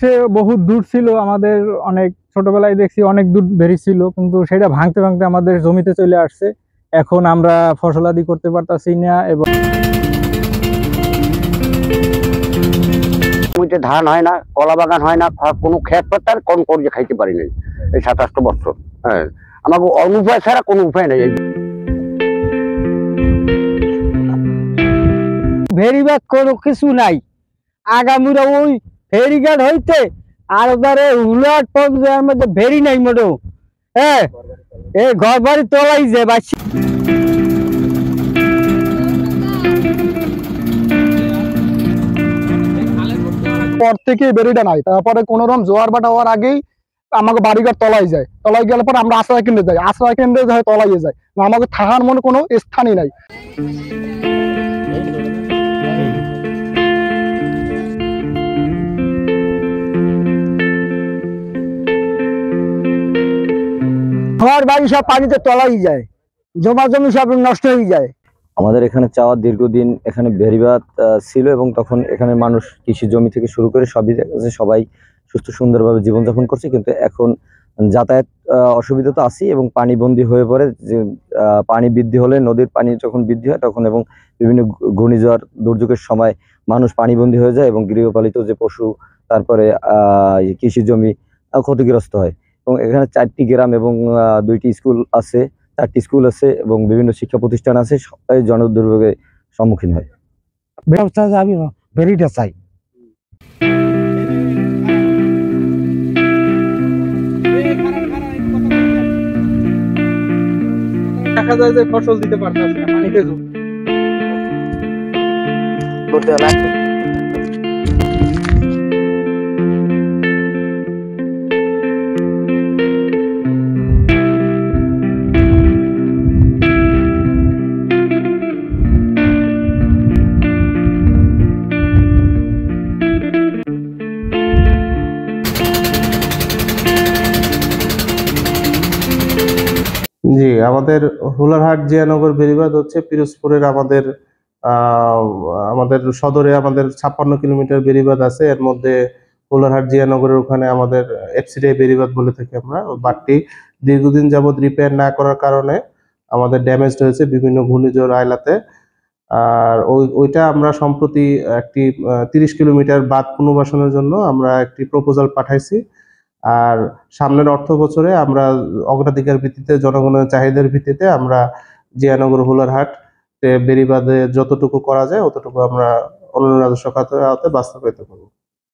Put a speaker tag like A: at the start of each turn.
A: সে বহু দূর ছিল, আমাদের অনেক ছোটবেলায় দেখছি অনেক দূর বেরি ছিল, কিন্তু সেটা ভাঙতে ভাঙতে আমাদের জমিতে চলে আসছে। এখন আমরা ফসলাদি করতে পারতাছি না। এবং
B: জমিতে ধান হয় না, কলা বাগান হয় না, কোনো ক্ষেত পাতার কম করে খাইতে পারি নাই এই 27 বছর। হ্যাঁ, আমাকে অনুপায় ছাড়া কোনো উপায় নেই।
C: ভেরিবাদ কোনো কিছু নাই, আগামীরা ওই ফেরিঘাট হইতে আর ওধারে উলাট পর্যায়ের মধ্যে ভেরি নাই মোটো। হ্যাঁ, এই ঘর বাড়ি তোলাই যে বাসি
D: পর থেকে বেরিটা নাই। তারপরে কোন রকম জোয়ার বাটা হওয়ার আগেই আমাকে বাড়িঘর তলাই যায়, তলাই গেলে পরে আমরা আশ্রয় কেন্দ্রে যাই, আশ্রয় কেন্দ্রে যাই তলাইয়ে যায়, আমাকে থাকার মনে কোনো স্থানই নাই।
C: ঘর বাড়ি সব পানিতে তলাই যায়, জমা জমি সব নষ্ট হয়ে যায়।
E: আমাদের এখানে চাওয়া দীর্ঘদিন এখানে বেড়িবাঁধ ছিল, এবং তখন এখানে মানুষ কৃষি জমি থেকে শুরু করে সবাই সুস্থ সুন্দরভাবে জীবনযাপন করছে। কিন্তু এখন যাতায়াত অসুবিধা তো আছেই, এবং পানিবন্দী হয়ে পড়ে। যে পানি বৃদ্ধি হলে, নদীর পানি যখন বৃদ্ধি হয় তখন, এবং বিভিন্ন ঘূর্ণিঝড় দুর্যোগের সময় মানুষ পানিবন্দী হয়ে যায়, এবং গৃহপালিত যে পশু, তারপরে কৃষি জমি ক্ষতিগ্রস্ত হয়। এবং এখানে 4টি গ্রাম এবং 2টি স্কুল আছে, 4টি স্কুল আছে, এবং বিভিন্ন শিক্ষা প্রতিষ্ঠান আছে, সবাই জনদুর্ভোগের সম্মুখীন হয়।
C: ব্যবস্থা যাবি না, বেরিটা চাই।
A: দেখা যায় যে ফসল দিতে পারতেছে না, পানিতে
F: জি, আমাদের হুলারহাট জিয়ানগর বেড়িবাঁধ হচ্ছে পিরোজপুরের আমাদের সদরে আমাদের 56 কিলোমিটার বেড়িবাঁধ আছে। এর মধ্যে হুলারহাট জিয়ানগরের ওখানে আমাদের এফসিডি বেড়িবাঁধ বলে থাকি আমরা। বাঁধটি দীর্ঘদিন যাবৎ রিপেয়ার না করার কারণে আমাদের ড্যামেজড হয়েছে বিভিন্ন ঘূর্ণিঝড় আইলাতে। আর ওইটা আমরা সম্প্রতি একটি 30 কিলোমিটার বাঁধ পুনর্বাসনের জন্য আমরা একটি প্রপোজাল পাঠাইছি। আর সামনের অর্থ বছরে আমরা অগ্রাধিকার ভিত্তিতে, জনগণের চাহিদার ভিত্তিতে আমরা জিয়ানগর হুলারহাট বেড়িবাঁধে যতটুকু করা যায় অতটুকু আমরা অন্যান্য রাজস্ব খাতের আওতায় বাস্তবায়িত করব।